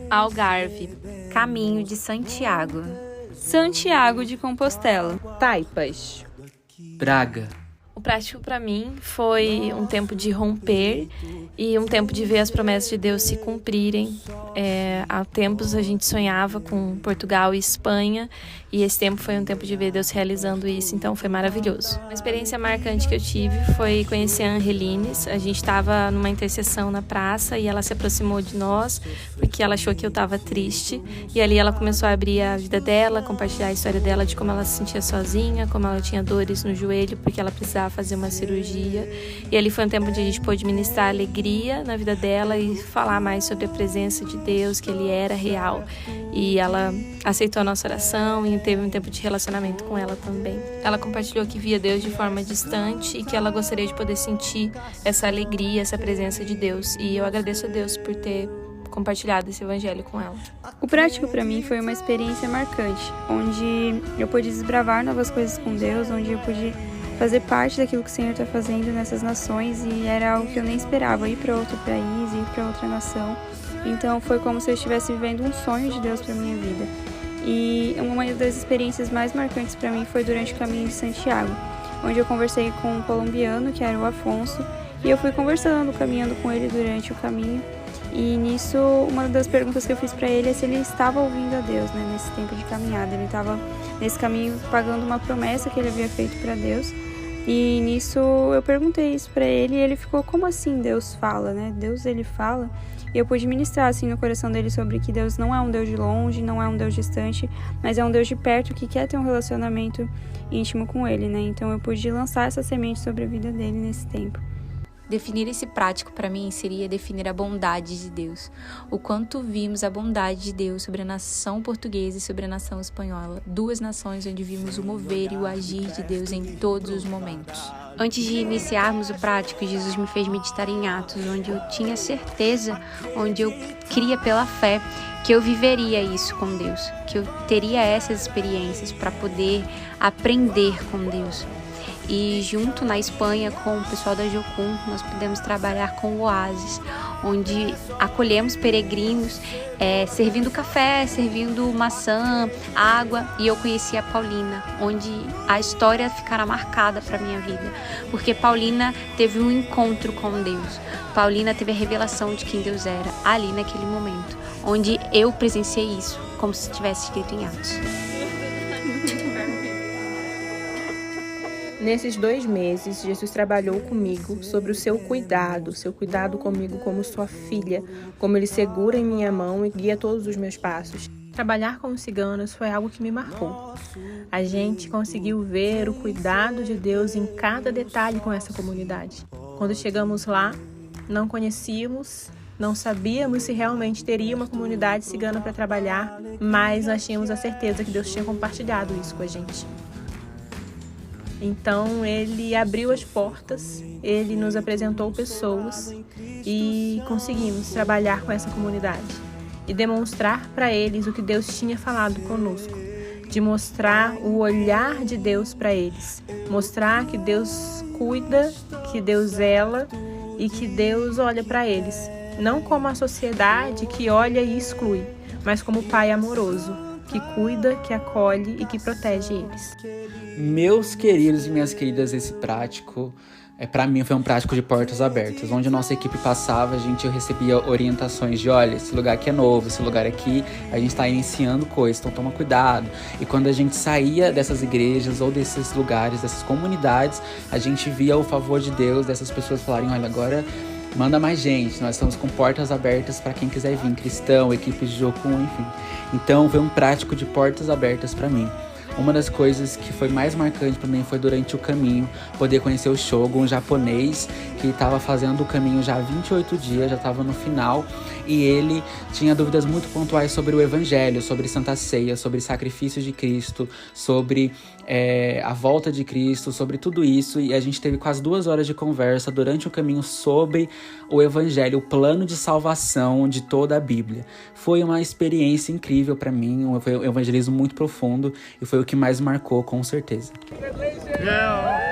Algarve, Caminho de Santiago, Santiago de Compostela. Taipas, Braga. O prático para mim foi um tempo de romper e um tempo de ver as promessas de Deus se cumprirem. Há tempos a gente sonhava com Portugal e Espanha e esse tempo foi um tempo de ver Deus realizando isso, então foi maravilhoso. Uma experiência marcante que eu tive foi conhecer a Angelines. A gente estava numa intercessão na praça e ela se aproximou de nós porque ela achou que eu estava triste e ali ela começou a abrir a vida dela, compartilhar a história dela de como ela se sentia sozinha, como ela tinha dores no joelho porque ela precisava fazer uma cirurgia. E ali foi um tempo onde a gente pôde ministrar alegria na vida dela e falar mais sobre a presença de Deus, que Ele era real. E ela aceitou a nossa oração e teve um tempo de relacionamento com ela também. Ela compartilhou que via Deus de forma distante e que ela gostaria de poder sentir essa alegria, essa presença de Deus. E eu agradeço a Deus por ter compartilhado esse evangelho com ela. O prático para mim foi uma experiência marcante, onde eu pude desbravar novas coisas com Deus, onde eu pude fazer parte daquilo que o Senhor está fazendo nessas nações e era algo que eu nem esperava, ir para outro país, ir para outra nação. Então foi como se eu estivesse vivendo um sonho de Deus para minha vida. E uma das experiências mais marcantes para mim foi durante o caminho de Santiago, onde eu conversei com um colombiano, que era o Afonso, e eu fui conversando, caminhando com ele durante o caminho. E nisso, uma das perguntas que eu fiz para ele é se ele estava ouvindo a Deus, né, nesse tempo de caminhada. Ele estava nesse caminho pagando uma promessa que ele havia feito para Deus. E nisso eu perguntei isso para ele e ele ficou, como assim Deus fala, né? Deus, ele fala? E eu pude ministrar assim no coração dele sobre que Deus não é um Deus de longe, não é um Deus distante, mas é um Deus de perto que quer ter um relacionamento íntimo com ele, né? Então eu pude lançar essa semente sobre a vida dele nesse tempo. Definir esse prático para mim seria definir a bondade de Deus. O quanto vimos a bondade de Deus sobre a nação portuguesa e sobre a nação espanhola. Duas nações onde vimos o mover e o agir de Deus em todos os momentos. Antes de iniciarmos o prático, Jesus me fez meditar em Atos, onde eu tinha certeza, onde eu cria pela fé que eu viveria isso com Deus, que eu teria essas experiências para poder aprender com Deus. E junto na Espanha com o pessoal da Jocum, nós pudemos trabalhar com o Oasis, onde acolhemos peregrinos, servindo café, servindo maçã, água, e eu conheci a Paulina, onde a história ficará marcada para a minha vida, porque Paulina teve um encontro com Deus, Paulina teve a revelação de quem Deus era, ali naquele momento, onde eu presenciei isso, como se tivesse escrito em Atos. Nesses 2 meses, Jesus trabalhou comigo sobre o seu cuidado comigo como sua filha, como Ele segura em minha mão e guia todos os meus passos. Trabalhar com os ciganos foi algo que me marcou. A gente conseguiu ver o cuidado de Deus em cada detalhe com essa comunidade. Quando chegamos lá, não conhecíamos, não sabíamos se realmente teria uma comunidade cigana para trabalhar, mas nós tínhamos a certeza que Deus tinha compartilhado isso com a gente. Então Ele abriu as portas, Ele nos apresentou pessoas e conseguimos trabalhar com essa comunidade e demonstrar para eles o que Deus tinha falado conosco, de mostrar o olhar de Deus para eles, mostrar que Deus cuida, que Deus zela e que Deus olha para eles, não como a sociedade que olha e exclui, mas como o Pai amoroso, que cuida, que acolhe e que protege eles. Meus queridos e minhas queridas, esse prático, para mim foi um prático de portas abertas, onde a nossa equipe passava, eu recebia orientações de, olha, esse lugar aqui é novo, esse lugar aqui, a gente está iniciando coisas, então toma cuidado. E quando a gente saía dessas igrejas ou desses lugares, dessas comunidades, a gente via o favor de Deus, dessas pessoas falarem, olha, agora manda mais gente, nós estamos com portas abertas para quem quiser vir, cristão, equipes de Jocum, enfim. Então foi um prático de portas abertas para mim. Uma das coisas que foi mais marcante para mim foi durante o caminho, poder conhecer o Shogun, um japonês que estava fazendo o caminho já há 28 dias, já estava no final, e ele tinha dúvidas muito pontuais sobre o Evangelho, sobre Santa Ceia, sobre sacrifício de Cristo, sobre a volta de Cristo, sobre tudo isso, e a gente teve quase 2 horas de conversa durante o caminho sobre o Evangelho, o plano de salvação de toda a Bíblia. Foi uma experiência incrível para mim, foi um evangelismo muito profundo, e foi o que mais marcou, com certeza. Yeah.